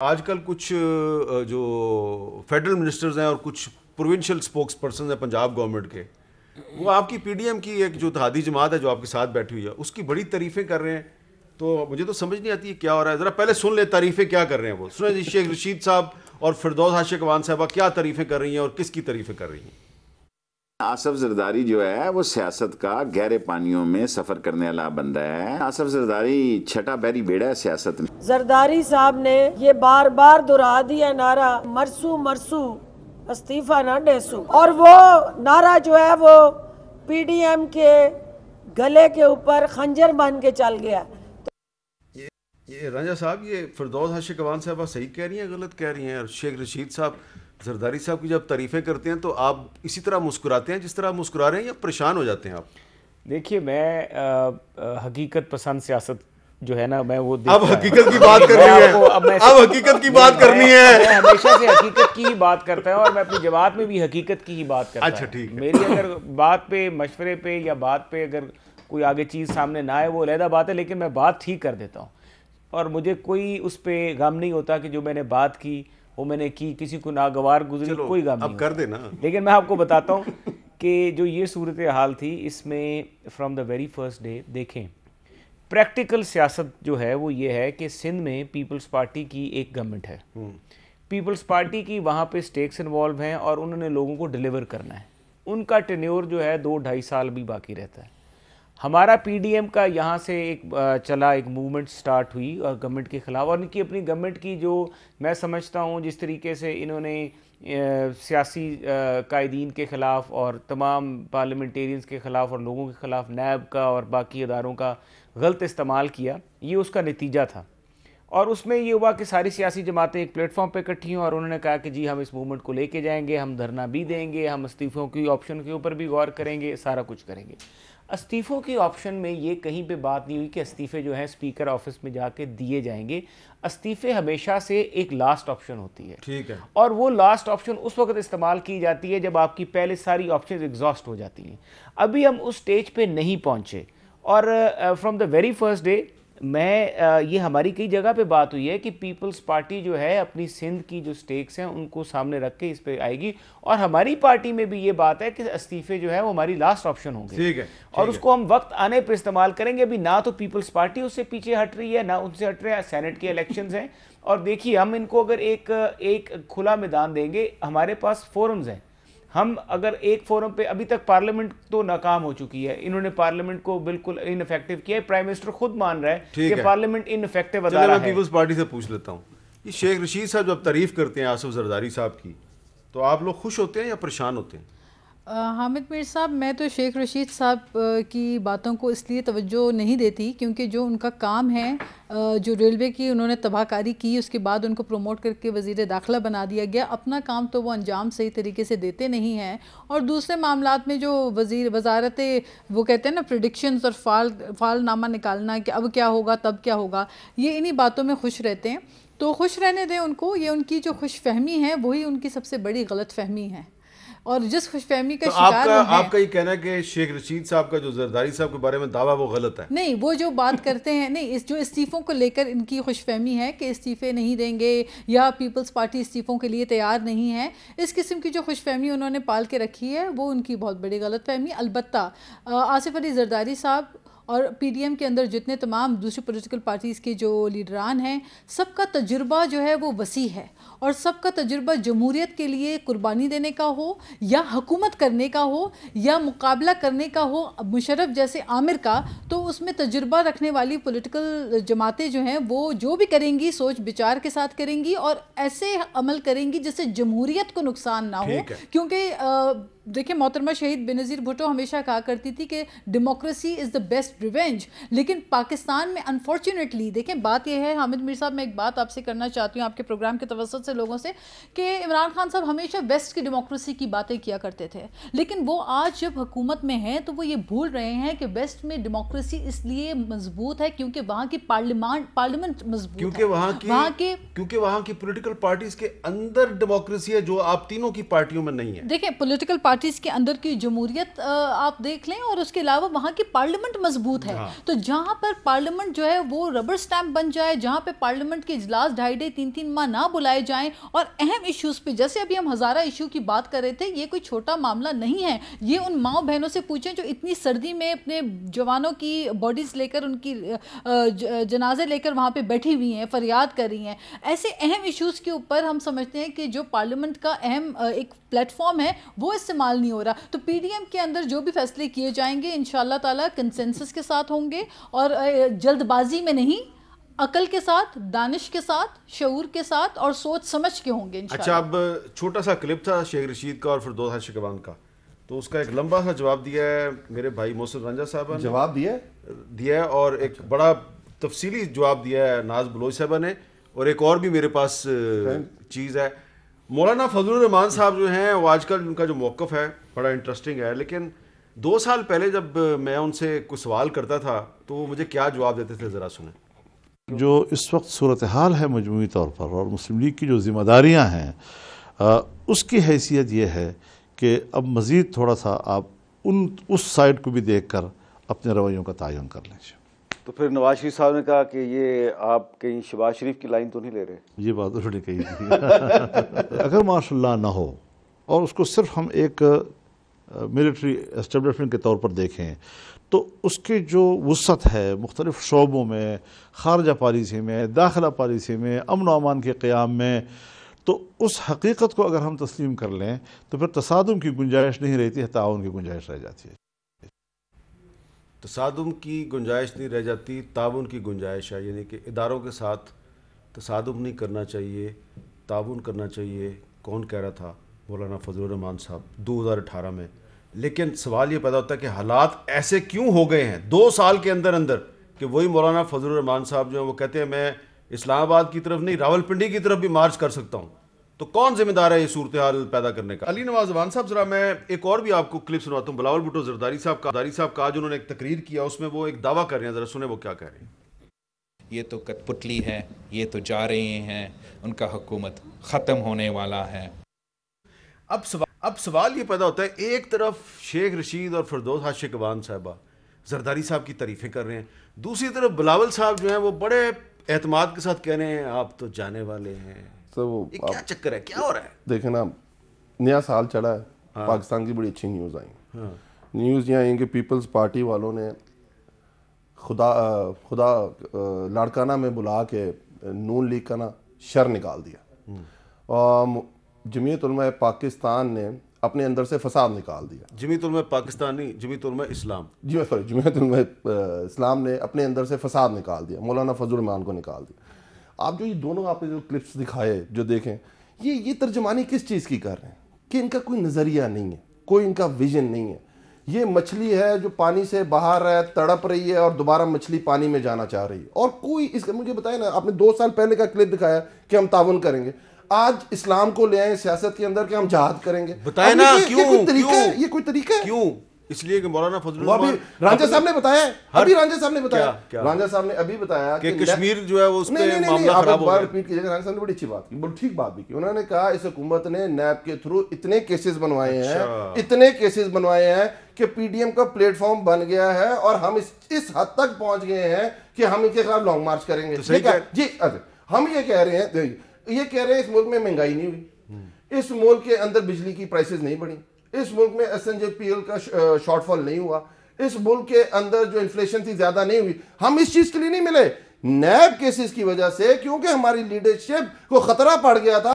آج کل کچھ جو فیڈرل منسٹرز ہیں اور کچھ پروونشل سپوکس پرسنز ہیں پنجاب گورنمنٹ کے، وہ آپ کی پی ڈی ایم کی ایک جو اتحادی جماعت ہے جو آپ کے ساتھ بیٹھی ہوئی ہے اس کی بڑی تعریفیں کر رہے ہیں. تو مجھے تو سمجھ نہیں آتی ہے کیا ہو رہا ہے. ذرا پہلے سن لیں تعریفیں کیا کر رہے ہیں. وہ سنیں جی شیخ رشید صاحب اور فردوس عاشق اقوان صاحبہ کیا تعریفیں کر رہی ہیں اور کس کی تعریفیں کر رہی ہیں. آصف زرداری جو ہے وہ سیاست کا گہرے پانیوں میں سفر کرنے والا بندہ ہے. آصف زرداری چھٹا بیری بیڑا ہے سیاست میں. زرداری صاحب نے یہ بار بار دہرا دیا نعرہ مرسو مرسو استعفیٰ نہ ڈیسو، اور وہ نعرہ جو ہے وہ پی ڈی ایم کے گلے کے اوپر خنجر بن کے چل گیا. یہ رانجھا صاحب، یہ فردوس عاشق اقوان صاحبہ صحیح کہہ رہی ہیں غلط کہہ رہی ہیں؟ اور شیخ رشید صاحب زرداری صاحب کی جب تعریفیں کرتے ہیں تو آپ اسی طرح مسکراتے ہیں جس طرح مسکرا رہے ہیں یا پریشان ہو جاتے ہیں آپ؟ دیکھیے، میں حقیقت پسند سیاست جو ہے نا، میں وہ اب حقیقت کی بات کرنی ہے، اب حقیقت کی بات کرنی ہے. میں ہمیشہ سے حقیقت کی ہی بات کرتا ہوں اور میں اپنی جماعت میں بھی حقیقت کی ہی بات کرتا ہوں. اچھا ٹھیک ہے. میری اگر بات پہ مشورے پہ یا بات پہ اگر کوئی آگے چیز سامنے نہ آئے وہ علیحدہ بات ہے، لیکن میں بات ٹھیک کر دیتا ہوں اور مجھے کوئی اس پہ غم نہیں ہوتا کہ جو میں نے بات کی وہ میں نے کی کسی کو ناگوار گزری، کوئی غم نہیں اب کر دینا. لیکن میں آپ کو بتاتا ہوں کہ جو یہ صورتحال تھی اس میں from the very first day, دیکھیں پریکٹیکل سیاست جو ہے وہ یہ ہے کہ سندھ میں پیپلز پارٹی کی ایک گورنمنٹ ہے. پیپلز پارٹی کی وہاں پہ سٹیکس انوالو ہیں اور انہوں نے لوگوں کو ڈیلیور کرنا ہے. ان کا ٹینیور جو ہے 2-2.5 سال بھی باقی رہتا ہے. ہمارا پی ڈی ایم کا یہاں سے ایک موومنٹ سٹارٹ ہوئی اور گورنمنٹ کے خلاف، اور ان کی اپنی گورنمنٹ کی جو میں سمجھتا ہوں جس طریقے سے انہوں نے سیاسی قائدین کے خلاف اور تمام پارلیمنٹیرینز کے خلاف اور لوگوں کے خلاف نیب کا اور باقی اداروں کا غلط استعمال کیا، یہ اس کا نتیجہ تھا. اور اس میں یہ ہوا کہ ساری سیاسی جماعتیں ایک پلیٹ فارم پہ اکٹھی ہوں اور انہوں نے کہا کہ جی ہم اس موومنٹ کو لے کے جائیں گے، ہم دھرنا بھی دیں گے، ہم استعفوں کی آپشن کے اوپر بھی غور کریں گے، سارا کچھ کریں گے. استعفوں کی آپشن میں یہ کہیں پہ بات نہیں ہوئی کہ استعفے جو ہیں اسپیکر آفس میں جا کے دیے جائیں گے. استعفے ہمیشہ سے ایک لاسٹ آپشن ہوتی ہے. ٹھیک ہے. اور وہ لاسٹ آپشن اس وقت استعمال کی جاتی ہے جب آپ کی پہلے ساری آپشنز ایگزاسٹ ہو جاتی ہیں. ابھی ہم اس سٹیج پہ نہیں پہنچے اور from the very first day میں یہ ہماری کئی جگہ پہ بات ہوئی ہے کہ پیپلز پارٹی جو ہے اپنی سندھ کی جو سٹیکس ہیں ان کو سامنے رکھ کے اس پہ آئے گی، اور ہماری پارٹی میں بھی یہ بات ہے کہ استعفے جو ہے وہ ہماری لاسٹ آپشن ہوں گے. ٹھیک ہے. اور اس کو ہم وقت آنے پہ استعمال کریں گے. ابھی نہ تو پیپلز پارٹی اس سے پیچھے ہٹ رہی ہے، نہ ان سے ہٹ رہے ہیں. سینٹ کے الیکشنز ہیں اور دیکھیے ہم ان کو اگر ایک کھلا میدان دیں گے، ہمارے پاس فورمز ہیں. ہم اگر ایک فورم پہ، ابھی تک پارلیمنٹ تو ناکام ہو چکی ہے، انہوں نے پارلیمنٹ کو بالکل ان افیکٹو کیا ہے. پرائم منسٹر خود مان رہا ہے کہ پارلیمنٹ ان افیکٹو ادارہ ہے. میں پیپلز پارٹی سے پوچھ لیتا ہوں، یہ شیخ رشید صاحب جب تعریف کرتے ہیں آصف زرداری صاحب کی تو آپ لوگ خوش ہوتے ہیں یا پریشان ہوتے ہیں؟ حامد میر صاحب، میں تو شیخ رشید صاحب کی باتوں کو اس لیے توجہ نہیں دیتی کیونکہ جو ان کا کام ہے، جو ریلوے کی انہوں نے تباہ کاری کی، اس کے بعد ان کو پروموٹ کر کے وزیر داخلہ بنا دیا گیا. اپنا کام تو وہ انجام صحیح طریقے سے دیتے نہیں ہیں. اور دوسرے معاملات میں جو وزارت وہ کہتے ہیں نا پریڈکشنز اور فال نامہ نکالنا کہ اب کیا ہوگا تب کیا ہوگا، یہ انہی باتوں میں خوش رہتے ہیں. تو خوش رہنے دیں ان کو. یہ ان کی جو خوش فہمی ہے وہی ان کی سب سے بڑی غلط فہمی ہے، اور جس خوش فہمی کا شکار وہ ہیں. آپ کا یہ کہنا ہے کہ شیخ رشید صاحب کا جو زرداری صاحب کے بارے میں دعویٰ وہ غلط ہے؟ نہیں، وہ جو بات کرتے ہیں، نہیں، جو استعفوں کو لے کر ان کی خوش فہمی ہے کہ استعفے نہیں دیں گے یا پیپلز پارٹی استعفوں کے لیے تیار نہیں ہے، اس قسم کی جو خوش فہمی انہوں نے پال کے رکھی ہے وہ ان کی بہت بڑی غلط فہمی. البتہ آصف علی زرداری صاحب اور پی ڈی ایم کے اندر جتنے تمام دوسری پولیٹیکل پارٹیز کے جو لیڈران ہیں، سب کا تجربہ جو ہے وہ وسیع ہے، اور سب کا تجربہ جمہوریت کے لیے قربانی دینے کا ہو یا حکومت کرنے کا ہو یا مقابلہ کرنے کا ہو مشرف جیسے عامر کا، تو اس میں تجربہ رکھنے والی پولیٹیکل جماعتیں جو ہیں وہ جو بھی کریں گی سوچ بچار کے ساتھ کریں گی اور ایسے عمل کریں گی جس سے جمہوریت کو نقصان نہ ہو. کیونکہ دیکھیں محترمہ شہید بینظیر بھٹو ہمیشہ کہا کرتی تھی کہ democracy is the best revenge, لیکن پاکستان میں انفارچونیٹلی دیکھیں بات یہ ہے. حامد میر صاحب، میں ایک بات آپ سے کرنا چاہتی ہوں آپ کے پروگرام کے توسط سے لوگوں سے، کہ عمران خان صاحب ہمیشہ ویسٹ کی ڈیموکریسی کی باتیں کیا کرتے تھے، لیکن وہ آج جب حکومت میں ہیں تو وہ یہ بھول رہے ہیں کہ ویسٹ میں ڈیموکریسی اس لیے مضبوط ہے کیونکہ وہاں کی پارلیمنٹ مضبوط ہے، کیونکہ وہاں کی پولیٹیکل پارٹیز کے اندر ڈیموکریسی ہے جو آپ تینوں کی پارٹیوں میں نہیں ہے. دیکھیں پولیٹیکل پارٹی پارٹیز کے اندر کی جمہوریت آپ دیکھ لیں، اور اس کے علاوہ وہاں کی پارلیمنٹ مضبوط ہے. تو جہاں پر پارلیمنٹ جو ہے وہ ربر سٹیمپ بن جائے، جہاں پہ پارلیمنٹ کے اجلاس 2.5-3 ماہ نہ بلائے جائیں، اور اہم ایشوز پہ، جیسے ابھی ہم ہزارہ ایشو کی بات کر رہے تھے، یہ کوئی چھوٹا معاملہ نہیں ہے. یہ ان ماؤں بہنوں سے پوچھیں جو اتنی سردی میں اپنے جوانوں کی باڈیز لے کر، ان کی جنازے لے کر وہاں پہ بیٹھی ہوئی ہیں، فریاد کر رہی ہیں. ایسے اہم ایشوز کے اوپر ہم سمجھتے ہیں کہ جو پارلیمنٹ کا اہم ایک پلیٹ فارم ہے وہ استعمال نہیں ہو رہا. تو پی ڈی ایم کے اندر جو بھی فیصلے کیے جائیں گے انشاءاللہ تعالیٰ کنسنسس کے ساتھ ہوں گے، اور جلد بازی میں نہیں، عقل کے ساتھ، دانش کے ساتھ، شعور کے ساتھ اور سوچ سمجھ کے ہوں گے انشاءاللہ. اچھا، اب چھوٹا سا کلپ تھا شیخ رشید کا اور فردوس حاشقوان کا، تو اس کا ایک لمبا سا جواب دیا ہے میرے بھائی محسن رنجا صاحبہ نے، جواب دیا ہے، اور ایک بڑا تفصیلی جواب دیا ہے ناز بلوچ صاحبہ نے، اور ایک اور بھی میرے پاس چیز ہے. مولانا فضل الرحمان صاحب جو ہیں وہ آج کل ان کا جو موقف ہے بڑا انٹرسٹنگ ہے، لیکن 2 سال پہلے جب میں ان سے کوئی سوال کرتا تھا تو وہ مجھے کیا جواب دیتے تھے، ذرا سنیں. جو اس وقت صورتحال ہے مجموعی طور پر، اور مسلم لیگ کی جو ذمہ داریاں ہیں، اس کی حیثیت یہ ہے کہ اب مزید تھوڑا سا آپ اس سائڈ کو بھی دیکھ کر اپنے رویوں کا تعین کر لیں. تو پھر نواز شریف صاحب نے کہا کہ یہ آپ کہیں شہباز شریف کی لائن تو نہیں لے رہے؟ یہ بات انہوں نے کہی تھی. اگر ماشاء اللہ نہ ہو اور اس کو صرف ہم ایک ملٹری اسٹیبلشمنٹ کے طور پر دیکھیں، تو اس کی جو وسعت ہے مختلف شعبوں میں، خارجہ پالیسی میں، داخلہ پالیسی میں، امن و امان کے قیام میں، تو اس حقیقت کو اگر ہم تسلیم کر لیں تو پھر تصادم کی گنجائش نہیں رہتی ہے، تعاون کی گنجائش رہ جاتی ہے. تصادم کی گنجائش نہیں رہ جاتی، تعاون کی گنجائش ہے. یعنی کہ اداروں کے ساتھ تصادم نہیں کرنا چاہیے، تعاون کرنا چاہیے. کون کہہ رہا تھا؟ مولانا فضل الرحمان صاحب 2018 میں. لیکن سوال یہ پیدا ہوتا ہے کہ حالات ایسے کیوں ہو گئے ہیں 2 سال کے اندر اندر کہ وہی مولانا فضل الرحمان صاحب جو ہیں وہ کہتے ہیں میں اسلام آباد کی طرف نہیں، راولپنڈی کی طرف بھی مارچ کر سکتا ہوں. تو کون ذمہ دار ہے یہ صورتحال پیدا کرنے کا؟ علی نواز افغان صاحب، ذرا میں ایک اور بھی آپ کو کلپ سنواتا ہوں بلاول بھٹو زرداری صاحب کا، جو انہوں نے ایک تقریر کیا، اس میں وہ ایک دعویٰ کر رہے ہیں، ذرا سنیں وہ کیا کہہ رہے ہیں. یہ تو کٹ پتلی ہے، یہ تو جا رہے ہیں، ان کا حکومت ختم ہونے والا ہے. اب سوال یہ پیدا ہوتا ہے، ایک طرف شیخ رشید اور فردوس حاشقوان صاحبہ زرداری صاحب کی تعریفیں کر رہے ہیں، دوسری طرف بلاول صاحب جو ہیں وہ بڑے اعتماد کے ساتھ کہہ رہے ہیں آپ تو جانے والے ہیں. یہ کیا چکر ہے، کیا ہو رہا ہے؟ دیکھیں نا، نیا سال چڑھا ہے، پاکستان کی بڑی اچھی نیوز آئی. نیوز یہ آئی کہ پیپلز پارٹی والوں نے خدا لاڑکانہ میں بلا کے نون لیگ کا نا شر نکال دیا، اور جمعیت علماء پاکستان نے اپنے اندر سے فساد نکال دیا. جمعیت علماء پاکستان نہیں، جمعیت علماء اسلام، جمعیت علماء اسلام نے اپنے اندر سے فساد نکال دیا، مولانا فضل الرحمان کو نکال دیا. آپ جو یہ دونوں آپ نے جو کلپس دکھائے جو دیکھیں، یہ ترجمانی کس چیز کی کر رہے ہیں کہ ان کا کوئی نظریہ نہیں ہے، کوئی ان کا ویژن نہیں ہے. یہ مچھلی ہے جو پانی سے باہر ہے، تڑپ رہی ہے اور دوبارہ مچھلی پانی میں جانا چاہ رہی ہے، اور کوئی اس کا مجھے بتائیں نا، آپ نے 2 سال پہلے کا کلپ دکھایا کہ ہم تعاون کریں گے، آج اسلام کو لے آئیں سیاست کے اندر کہ ہم جہاد کریں گے. بتائیں نا کیوں؟ یہ کوئی طریقہ ہے؟ کیوں؟ اس لیے کہ مولانا فضل الرحمان رانجھا صاحب نے بتایا ہے، ابھی رانجھا صاحب نے بتایا، رانجھا صاحب نے ابھی بتایا کہ کشمیر جو ہے وہ اس پہ معاملہ خراب ہو گیا. ریپیٹ کیجئے گا. رانجھا صاحب نے بڑی اچھی بات کی، بڑی ٹھیک بات بھی کی. انہوں نے کہا اس حکومت نے نیب کے تھرو اتنے کیسز بنوائے ہیں، اتنے کیسز بنوائے ہیں کہ پی ڈی ایم کا پلیٹ فارم بن گیا ہے، اور ہم اس حد تک پہنچ گئے ہیں کہ ہم ان کے خلاف لانگ مارچ کریں گے. جی ہم یہ کہہ رہے ہیں اس ملک میں مہنگائی نہیں ہوئی، اس ملک کے اندر بجلی کی پرائسز نہیں بڑھی، اس ملک میں ایس این جے پی ایل کا شارٹ فال نہیں ہوا، اس ملک کے اندر جو انفلیشن تھی زیادہ نہیں ہوئی. ہم اس چیز کے لیے نہیں ملے نیب کیسز کی وجہ سے، کیونکہ ہماری لیڈرشپ کو خطرہ پڑ گیا تھا.